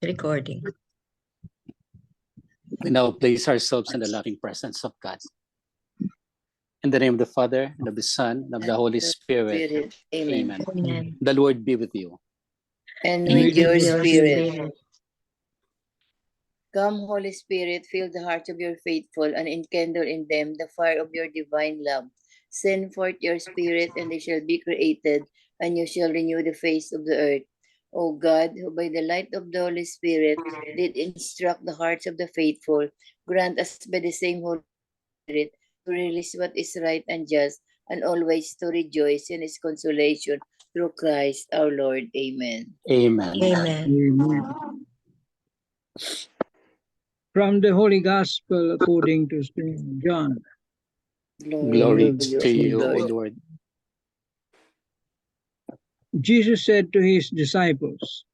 Recording. We now place ourselves in the loving presence of God. In the name of the Father, and of the Son, and of the Holy Spirit. Amen. Amen. The Lord be with you. And And with your your spirit. Come, Holy Spirit, fill the hearts of your faithful and enkindle in them the fire of your divine love. Send forth your Spirit, and they shall be created, and you shall renew the face of the earth. O God, who by the light of the Holy Spirit did instruct the hearts of the faithful, grant us by the same Holy Spirit to release what is right and just, and always to rejoice in his consolation through Christ our Lord. Amen. Amen. Amen. Amen. From the Holy Gospel according to St. John. Glory to you, O Lord. Lord. Jesus said to his disciples,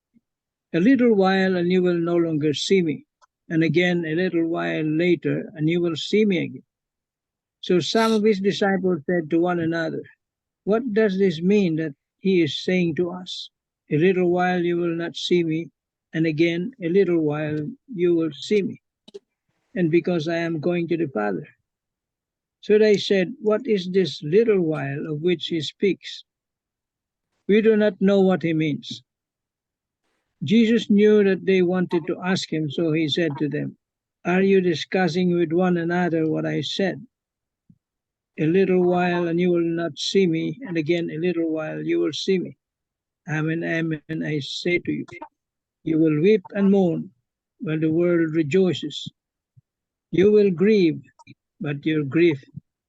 "A little while and you will no longer see me, and again a little while later and you will see me again." So some of his disciples said to one another, "What does this mean that he is saying to us? A little while you will not see me, and again a little while you will see me, and because I am going to the Father." So they said, "What is this little while of which he speaks? We do not know what he means." Jesus knew that they wanted to ask him, so he said to them, "Are you discussing with one another what I said? A little while and you will not see me, and again a little while you will see me. Amen, amen, I say to you, you will weep and mourn while the world rejoices. You will grieve, but your grief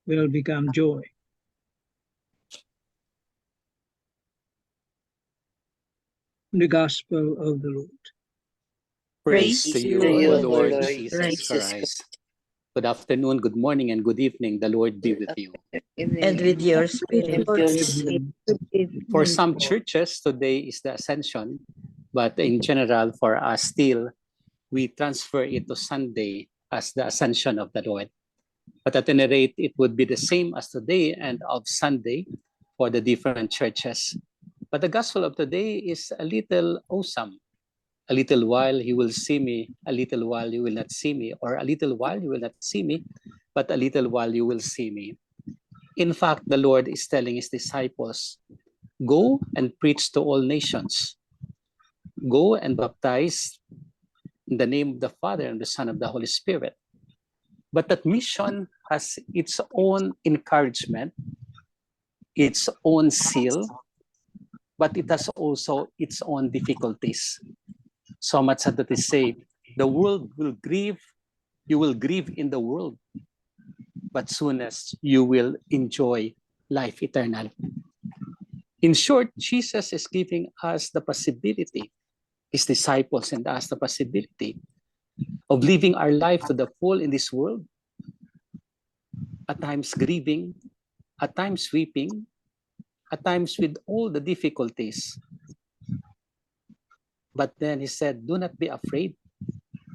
will become joy." The Gospel of the Lord. Praise to you, O Lord Lord Jesus Jesus Christ. Good afternoon, good morning, and good evening. The Lord be with you. And with your spirit. For some churches, today is the Ascension, but in general, for us still, we transfer it to Sunday as the Ascension of the Lord. But at any rate, it would be the same as today and of Sunday for the different churches. But the gospel of today is a little awesome. A little while you will see me, a little while you will not see me, or a little while you will not see me, but a little while you will see me. In fact, the Lord is telling his disciples, go and preach to all nations. Go and baptize in the name of the Father and the Son of the Holy Spirit. But that mission has its own encouragement, its own seal, but it has also its own difficulties. So much that they say, the world will grieve, you will grieve in the world, but soon as you will enjoy life eternal. In short, Jesus is giving us the possibility, his disciples and us the possibility of living our life to the full in this world, at times grieving, at times weeping, at times with all the difficulties. But then he said, do not be afraid.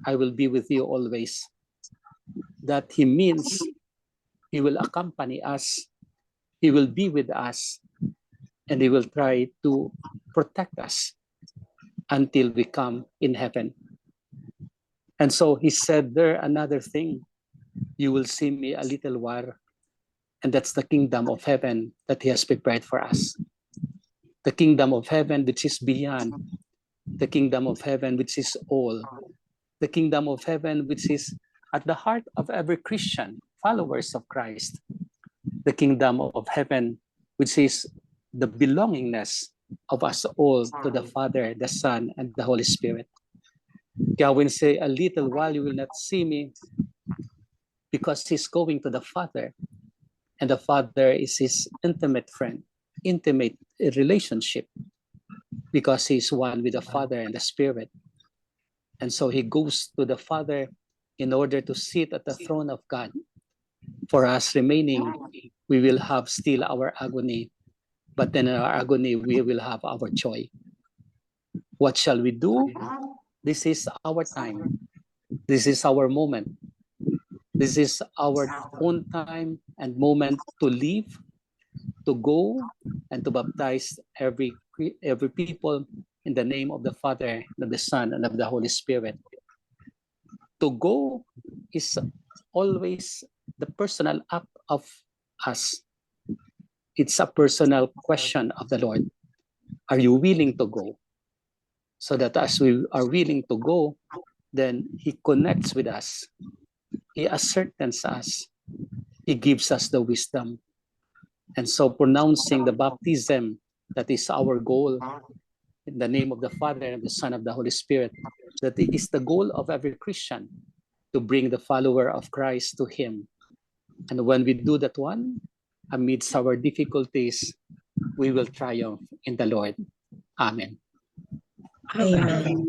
I will be with you always. That he means he will accompany us. He will be with us. And he will try to protect us until we come in heaven. And so he said there another thing. You will see me a little while. And that's the kingdom of heaven that he has prepared for us. The kingdom of heaven which is beyond. The kingdom of heaven which is all. The kingdom of heaven which is at the heart of every Christian, followers of Christ. The kingdom of heaven which is the belongingness of us all to the Father, the Son, and the Holy Spirit. Kaya when say, a little while you will not see me, because he's going to the Father, and the Father is his intimate friend, intimate relationship, because he's one with the Father and the Spirit. And so he goes to the Father in order to sit at the throne of God. For us remaining, we will have still our agony, but then in our agony, we will have our joy. What shall we do? This is our time. This is our moment. This is our own time and moment to live, to go, and to baptize every people in the name of the Father, and of the Son, and of the Holy Spirit. To go is always the personal act of us. It's a personal question of the Lord. Are you willing to go? So that as we are willing to go, then He connects with us. He ascertains us. He gives us the wisdom. And so pronouncing the baptism, that is our goal, in the name of the Father and the Son of the Holy Spirit, that is the goal of every Christian, to bring the follower of Christ to Him. And when we do that one, amidst our difficulties, we will triumph in the Lord. Amen. Amen.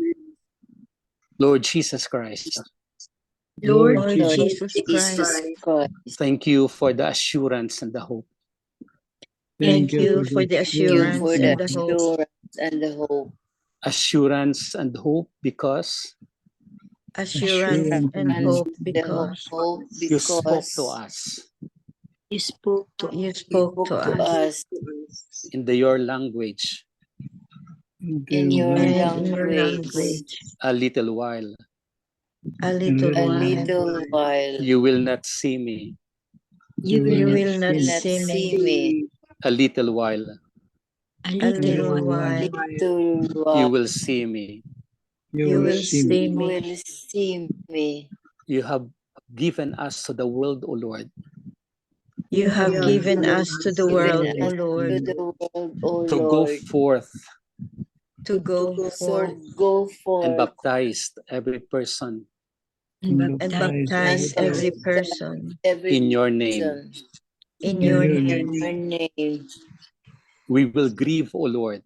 Lord Jesus Christ, Lord Lord Jesus Jesus Christ, Christ, thank you for the assurance and the hope. thank you for the thank you assurance for the and the hope. assurance and the hope. Assurance and hope because Assurance and and hope The because hope you spoke to because us you spoke you to spoke to us us in your language in your and in language your language. a little while. A little a while. little while. You will not see me. You will not will not see see me. me. A little while. A little while. Little You while. will see me. You will see You me. will see me. You have given us to the world, O Lord, You have given us to the world, Given O us to Lord, the world, O to go Lord. forth to go So forth go and forth baptize every person and baptize every person every in your name. person in your in name. your name. We will grieve, O Lord,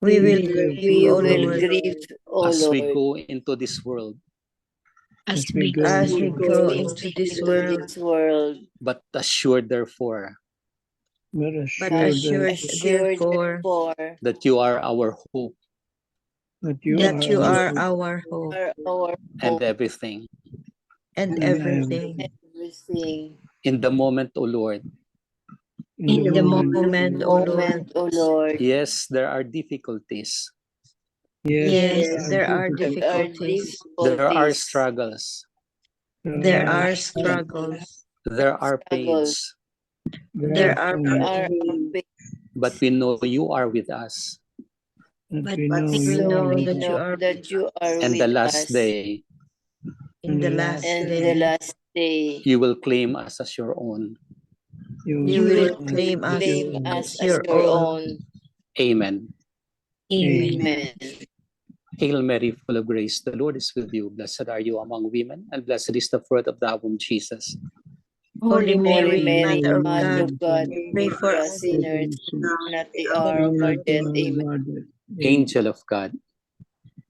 We will We grieve, O will Lord, grieve, O as we Lord, go into this world, as we go into this world, this world. but assured therefore but assured therefore therefore that you are our hope that you are our hope are our and hope, everything. and everything. everything. In the moment, O Lord, In the moment, O Lord, Moment, O Lord, yes, there are difficulties, yes, there are there are difficulties, there are difficulties, struggles, there are struggles, there are pains, there are there are pains, but we know you are with us. but we we know that you are that you are And the with last us. day, in the last And the day. last day, you will claim us as your own. You will claim us claim us as your own. Amen. Amen. Hail Mary, full of grace, the Lord is with you. Blessed are you among women, and blessed is the fruit of thy womb, Jesus. Holy Holy Mary, Mary, Mother of Mother God, of God, pray for us us sinners, now at the hour of our death. Amen. Angel of God,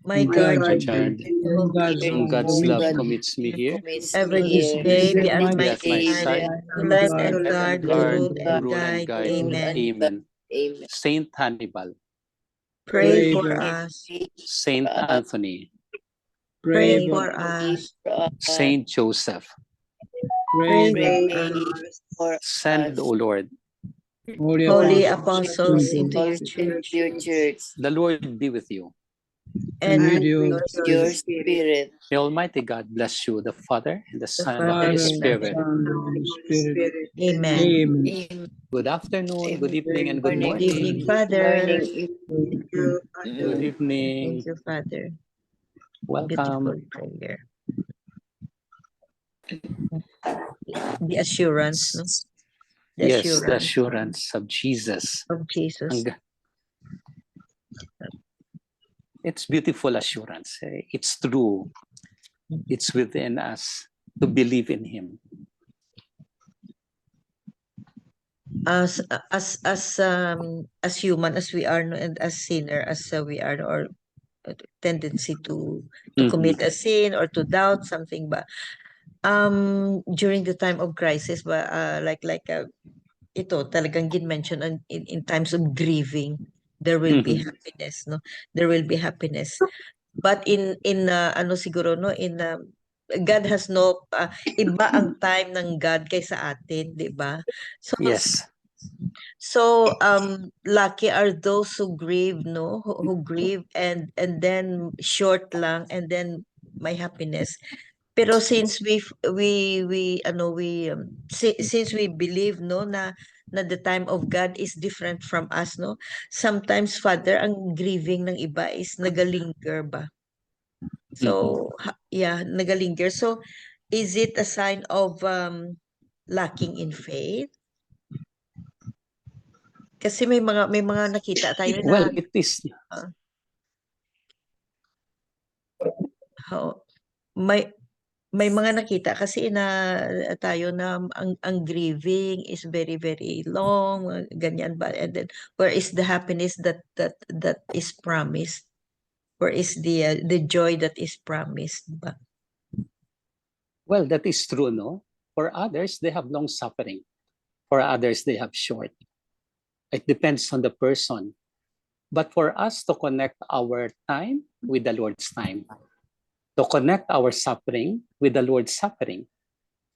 my guardian, Richard, whom whom God's love God commits me here, every me this here, day be at be my at my side, side, to lend and guard, to guard, rule and rule and guide. guide. Amen. Amen. Amen. Saint Hannibal, Pray for us. Saint Anthony, Pray for us. Saint Joseph, Pray Pray for us. for send, O us. Lord, Holy apostles into your church, Your church, the Lord be with you. and with your your spirit. spirit. May Almighty God bless you, the Father, and the The Son, and the Holy Father, Spirit. Amen. Amen. Good afternoon, good evening, and good Morning. Good evening, morning. Father. Good evening. Thank you, Father. Welcome. Beautiful prayer. The assurance, no? The Yes, the assurance assurance of Jesus. of Jesus. It's beautiful assurance. It's true. It's within us to believe in Him. As human as we are, no, and as sinner as we are, no, or tendency to commit a sin or to doubt something, but during the time of crisis, but ito talagang mention in times of grieving, there will be happiness, no, there will be happiness, but in ano siguro, no, in God has no iba ang time ng God kaysa atin, di ba? So Yes. So lucky are those who grieve, no? Who grieve and then short lang and then may happiness. Pero since since we believe, no, na the time of God is different from us, no? Sometimes, Father, ang grieving ng iba is nagalinger ba? So yeah, nagalinger. So is it a sign of lacking in faith? Kasi may mga nakita tayo Well, na it is. oh, may mga nakita kasi na tayo na ang grieving is very very long, ganyan ba, and then where is the happiness that is promised, where is the joy that is promised ba? Well, that is true, no? For others, they have long suffering. For others, they have short. It depends on the person. But for us to connect our time with the Lord's time, to connect our suffering with the Lord's suffering.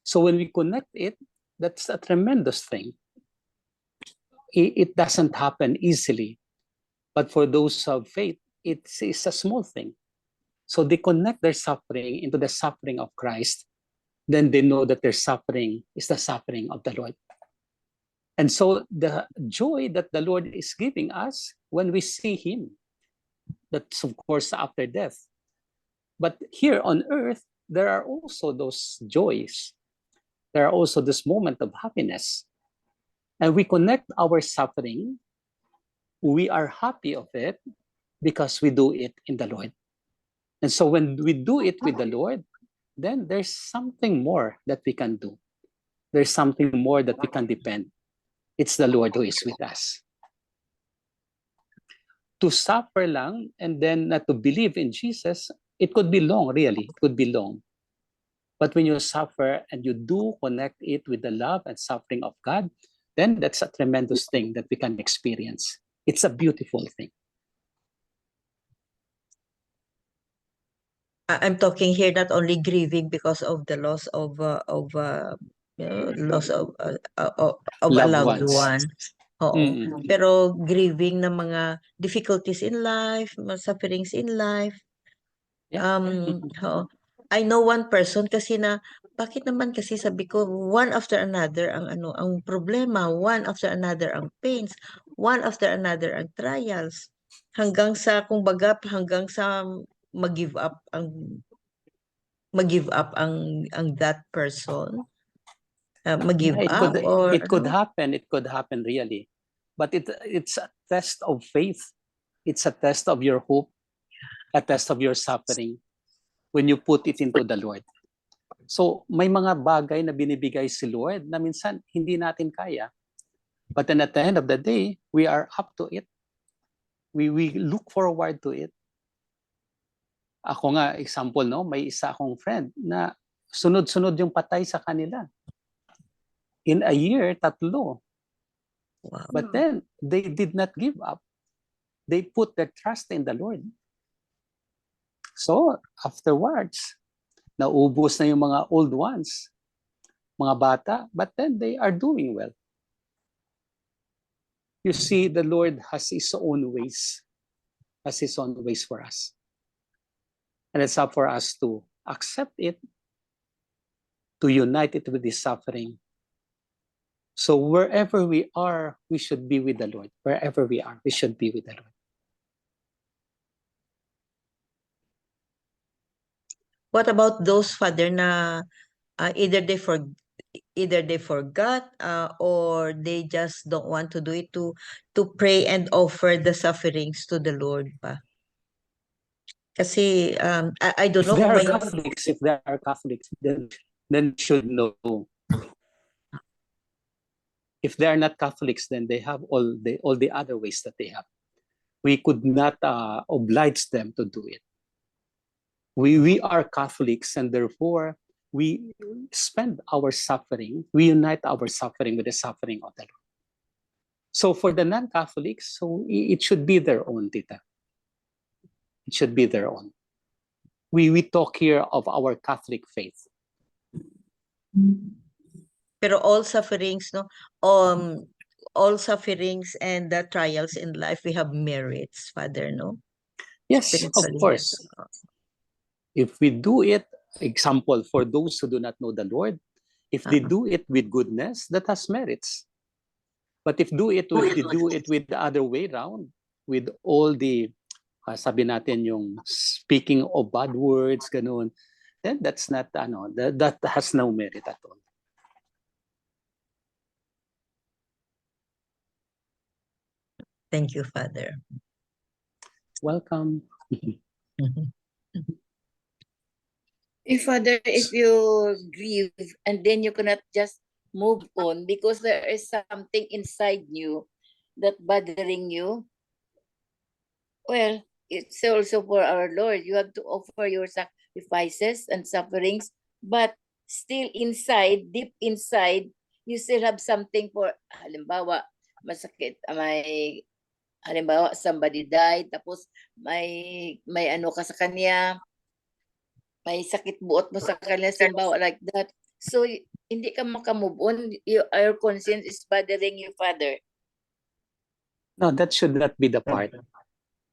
So when we connect it, that's a tremendous thing. It doesn't happen easily. But for those of faith, it's a small thing. So they connect their suffering into the suffering of Christ. Then they know that their suffering is the suffering of the Lord. And so the joy that the Lord is giving us when we see Him, that's of course after death. But here on earth, there are also those joys. There are also this moment of happiness. And we connect our suffering, we are happy of it because we do it in the Lord. And so when we do it with the Lord, then there's something more that we can do. There's something more that we can depend. It's the Lord who is with us. To suffer lang and then not to believe in Jesus, it could be long, really. It could be long. But when you suffer and you do connect it with the love and suffering of God, then that's a tremendous thing that we can experience. It's a beautiful thing. I'm talking here not only grieving because of the loss of loss of a Loved loved ones. one. Oo. Mm-mm. Pero grieving ng mga difficulties in life, mga sufferings in life. Yeah. Oo. I know one person kasi na bakit naman kasi sabi ko one after another ang problema, one after another ang pains, one after another ang trials hanggang sa hanggang sa mag-give up ang that person, mag-give It up or could happen. It could happen really, but it's a test of faith. It's a test of your hope, a test of your suffering when you put it into the Lord. So may mga bagay na binibigay si Lord na minsan hindi natin kaya. But then at the end of the day, we are up to it. We look forward to it. Ako nga, example, no, may isa akong friend na sunod-sunod yung patay sa kanila. In a year, 3. wow. But then, they did not give up. They put their trust in the Lord. So, afterwards, naubos na yung mga old ones, mga bata, but then they are doing well. You see, the Lord has His own ways, for us. And it's up for us to accept it, to unite it with His suffering. So wherever we are, we should be with the Lord. Wherever we are, we should be with the Lord. What about those, Father, na either they forgot or they just don't want to do it, to pray and offer the sufferings to the Lord pa? Kasi I don't know If they are Catholics, then should know. If they are not Catholics, then they have all the other ways that they have. We could not oblige them to do it. We are Catholics, and therefore we spend our suffering, we unite our suffering with the suffering of the Lord. So for the non-Catholics, so it should be their own, Tita. It should be their own. We talk here of our Catholic faith. Pero all sufferings, no, all sufferings and the trials in life, we have merits, Father, no? Yes, of Spiritually. course. If we do it, example, for those who do not know the Lord, if they do it with goodness, that has merits. But if they do it with the other way around, with all the, sabi natin yung speaking of bad words, ganun, then that's not, that has no merit at all. Thank you, Father. Welcome. Father, if you grieve and then you cannot just move on because there is something inside you that bothering you, well, it's also for our Lord. You have to offer your sacrifices and sufferings, but still inside, deep inside, you still have something for, halimbawa, masakit, halimbawa, somebody died, tapos may ano ka sa kanya, may sakit buot mo sa kanya, halimbawa like that. So, hindi ka makamove on, your conscience is bothering you, Father. No, that should not be the part.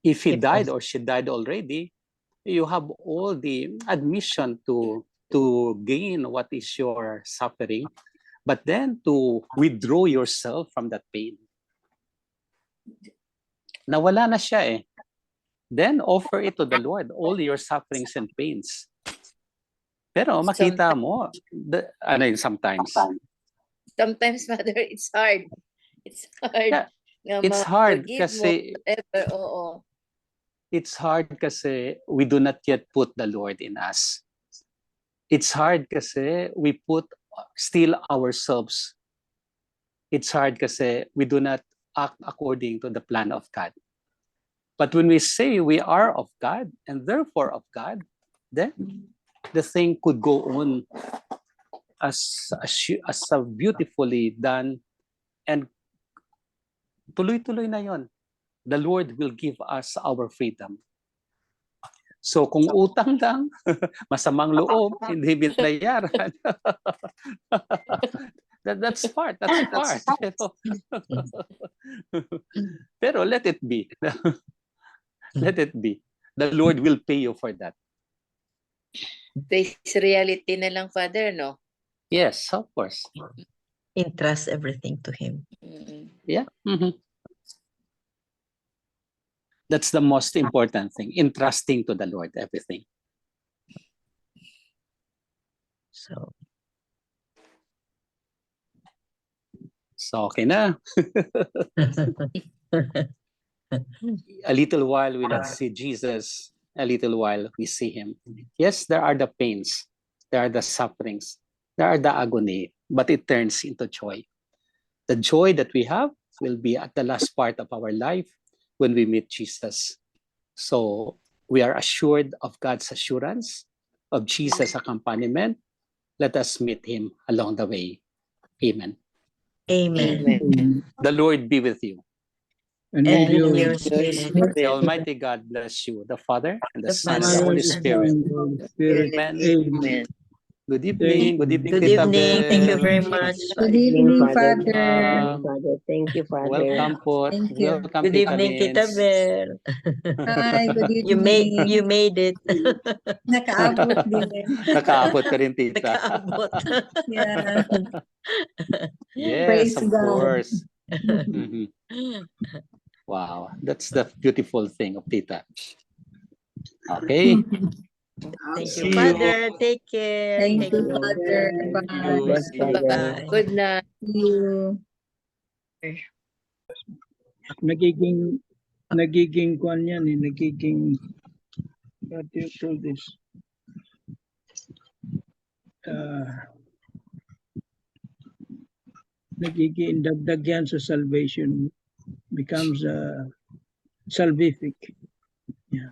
If he died or she died already, you have all the admission to gain what is your suffering, but then to withdraw yourself from that pain. Nawala na siya eh. Then offer it to the Lord, all your sufferings and pains. Pero makita mo, sometimes. Sometimes, Father, it's hard. It's hard. Yeah, it's hard kasi Oo. It's hard kasi we do not yet put the Lord in us. It's hard kasi we put still ourselves. It's hard kasi we do not act according to the plan of God. But when we say we are of God and therefore of God, then the thing could go on as beautifully done, and tuloy-tuloy na yon. The Lord will give us our freedom. So kung utang lang, masamang loob, hindi binayaran. That's part. Pero let it be. Let it be. The Lord will pay you for that. Face reality na lang, Father, no? Yes, of course. Entrust everything to Him. Yeah. Mm-hmm. That's the most important thing, entrusting to the Lord everything. So okay na. A little while we not see Jesus, a little while we see Him. Yes, there are the pains, there are the sufferings, there are the agony, but it turns into joy. The joy that we have will be at the last part of our life when we meet Jesus. So we are assured of God's assurance, of Jesus' accompaniment. Let us meet Him along the way. Amen. Amen. The Lord be with you. And And with with you, your spirit. The Almighty God bless you, the Father, and the The Son, and the Father, Holy the Son, Spirit. and the Holy Spirit. Amen. Good evening. Good evening, Good Tita evening. Thank you Bel. very much. Good evening, Father. Father. Father, thank you, Father. Welcome po. Thank you. Welcome, Good Tita evening, Tita Nins. Bel. Hi, good You evening. made it. Nakaabot din. Nakaabot ka rin, Tita. Nakaabot. Yeah. Yes, Praise of God. course. Mhm. Wow, that's the beautiful thing of Tita. Okay. Thank See you, you. Father. Take care. Thank you, you. Father. Bye. Yes, Father. Bye. Good night. See you. nagiging kwan yan eh, nagiging, what do you call this? Nagiging dagdag yan sa salvation, becomes salvific. Yeah.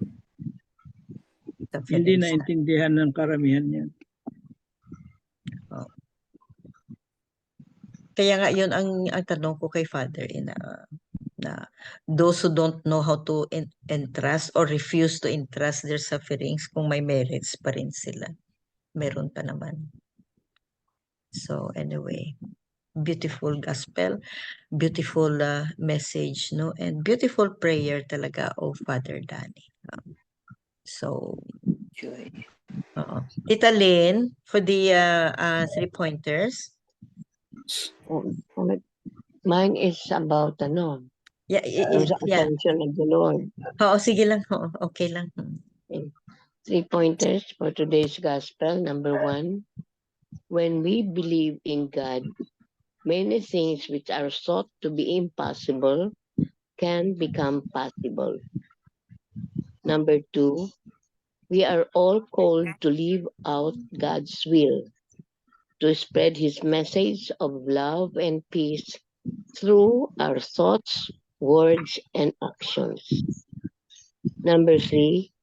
Hindi naintindihan ng karamihan yan. Kaya nga yun ang tanong ko kay Father na those who don't know how to entrust or refuse to entrust their sufferings, kung may merits pa rin sila. Meron pa naman. So anyway, beautiful gospel, beautiful message, no, and beautiful prayer talaga of Father Danny. So, Joy. Tita Lynn, for the 3 pointers. Mine is about Yeah, the yeah. attention of the Lord. Oo, sige lang. Oo, okay lang. 3 pointers for today's gospel. Number 1, when we believe in God, many things which are thought to be impossible can become possible. Number 2, we are all called to live out God's will, to spread His message of love and peace through our thoughts, words, and actions. Number 3,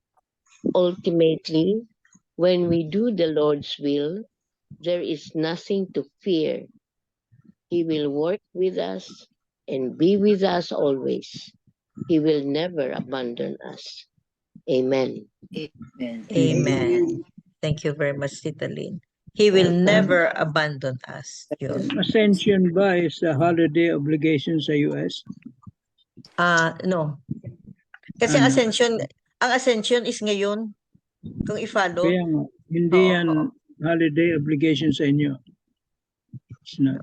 ultimately, when we do the Lord's will, there is nothing to fear. He will work with us and be with us always. He will never abandon us. Amen. Amen. Amen. Thank you very much, Tita Lynn. He will never abandon us. Yun. Ascension ba is a holiday obligation sa US? No. Kasi ang Ano? ascension is ngayon. Kung i-follow. Kaya nga, hindi Oo, yan oo. holiday obligation sa inyo. It's not.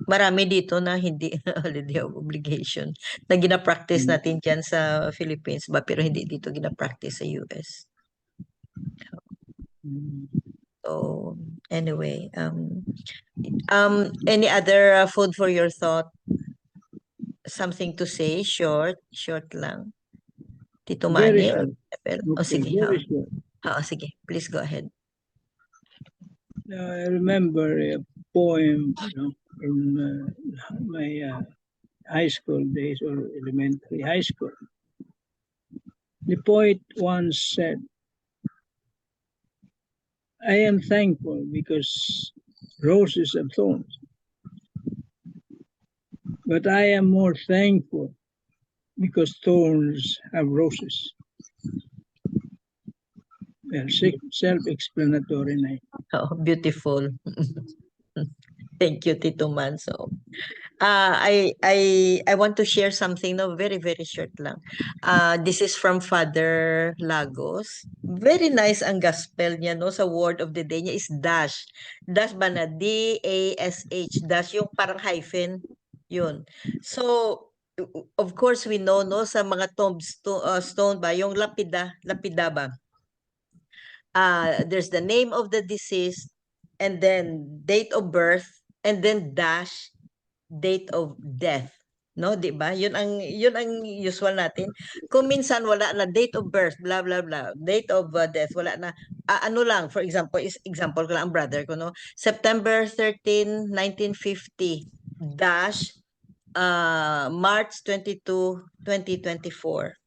Marami dito na hindi holiday of obligation na gina-practice natin dyan sa Philippines ba, pero hindi dito gina-practice sa US. So, anyway, any other food for your thought? Something to say? Short lang. Tito Very Manny or short. Abel? Okay, Sige. very short. Sige. Please go ahead. I remember a poem, in my high school days or elementary high school. The poet once said, I am thankful because roses have thorns, but I am more thankful because thorns have roses. Well, self-explanatory na yun. Beautiful. Thank you, Tito Man. So, I want to share something, no, very, very short lang. This is from Father Lagos. Very nice ang gospel niya, no, sa word of the day niya is dash. Dash ba na? D-A-S-H. Dash, yung parang hyphen. Yun. So, of course, we know, no, sa mga stone ba, yung lapida ba? There's the name of the deceased, and then date of birth, and then dash date of death, no, 'di ba? Yun ang usual natin. Kung minsan wala na date of birth, blah blah blah, date of death wala na. Ano lang, for example, example ko lang ang brother ko, no, September 13, 1950 dash March 22, 2024.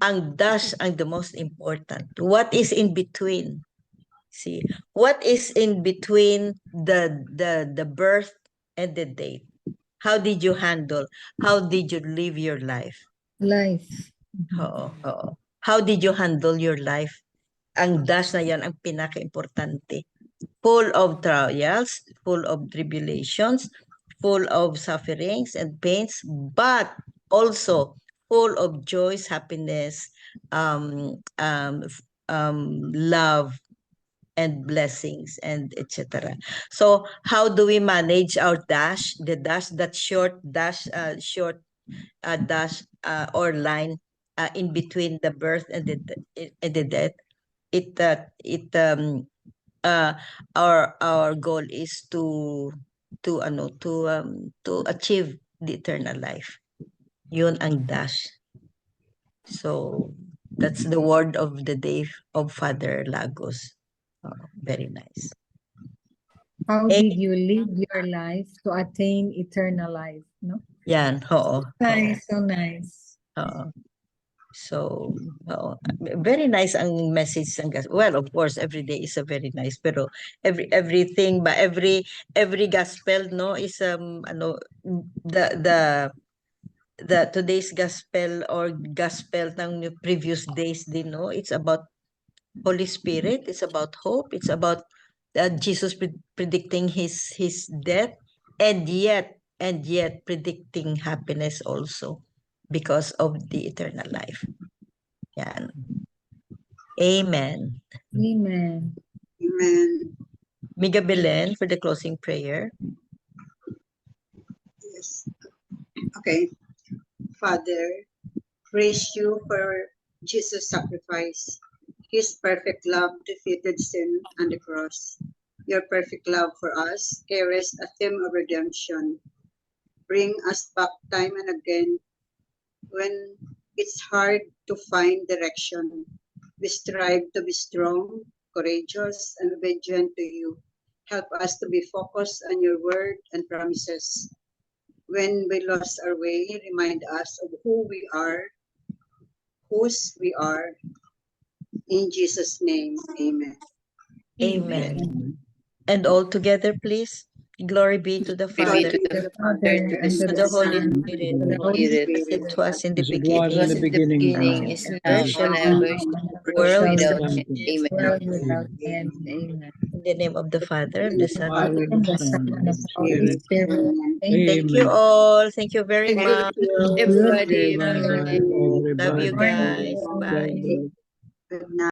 Ang dash ang the most important. What is in between? See, what is in between the birth and the date? How did you handle? How did you live your life? Life. Oo. How did you handle your life? Ang dash na yan ang pinaka-importante. Full of trials, full of tribulations, full of sufferings and pains, but also full of joys, happiness, love, and blessings, and etc. So how do we manage our dash? The dash, that short dash, dash or line in between the birth and the death. Our goal is to achieve the eternal life. Yun ang dash. So that's the word of the day of Father Lagos. Very nice. How did you live your life to attain eternal life? No? Yan, oo. Nice, so nice. Oo. So, very nice ang message ng gospel. Well, of course, every day is a very nice, pero everything ba, every gospel, no, is the today's gospel or gospel ng previous days din, no, it's about Holy Spirit, it's about hope, it's about Jesus predicting his death, and yet predicting happiness also because of the eternal life. Yan. Amen. Amen. Amen. Miga Belen for the closing prayer. Yes. Okay. Father, praise you for Jesus' sacrifice. His perfect love defeated sin on the cross. Your perfect love for us carries a theme of redemption. Bring us back time and again when it's hard to find direction. We strive to be strong, courageous, and obedient to you. Help us to be focused on your word and promises. When we lost our way, remind us of who we are, whose we are. In Jesus' name, amen. Amen. And all together, please. Glory be to the Glory be Father, to the Father, to the to the Holy Son, Spirit, to the Holy as Spirit. it was in the As it was beginning, Was in in the the beginning, now, is now, ever and shall be, ever, world world without without end. end. Amen. World without end. Amen. In the name of the Father, of the Son, Father, And the the Son, Son and of the the Holy Spirit. Spirit. Amen. Amen. thank you Amen. all. Thank you very Thank much. you, Good. everybody. Bye, Bye. Love you everybody. guys. Bye. Bye. Bye. Good night.